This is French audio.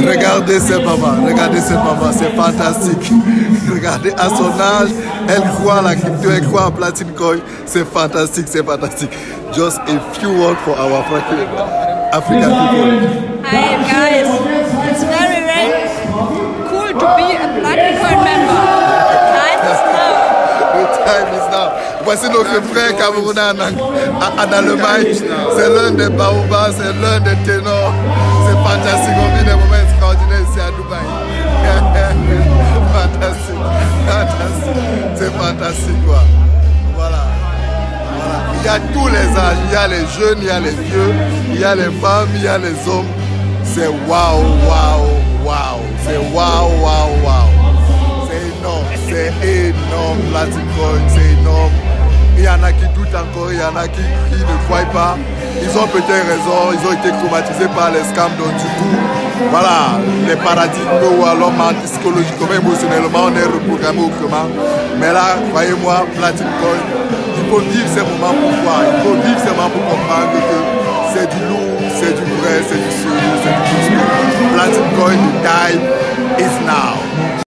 Regardez cette maman, c'est fantastique. Regardez, à son âge, elle croit à la crypto, elle croit en Platine Coin. C'est fantastique, c'est fantastique. Just a few words for our African people. Hi guys, it's very, very cool to be a Platine Coin member. The time is now. Voici notre frère camerounais en Allemagne. C'est l'un des baobas, c'est l'un des ténors. C'est fantastique, on vit des moments extraordinaires ici à Dubaï. Fantastique, fantastique. C'est fantastique quoi. Voilà. Il y a tous les âges, il y a les jeunes, il y a les vieux, il y a les femmes, il y a les hommes. C'est waouh, waouh, waouh. C'est waouh, waouh, waouh. C'est énorme, Platine Coin, c'est énorme. Il y en a qui doutent encore, il y en a qui ne croient pas. Ils ont peut-être raison, ils ont été traumatisés par les scams. Donc du coup, voilà, les paradigmes ou alors psychologiquement, émotionnellement, on est reprogrammé autrement. Mais là, croyez-moi, Platine Coin, il faut vivre ces moments pour voir. Il faut vivre ces moments pour comprendre que c'est du lourd, c'est du vrai, c'est du sérieux, c'est du tout. Platine Coin, the time is now.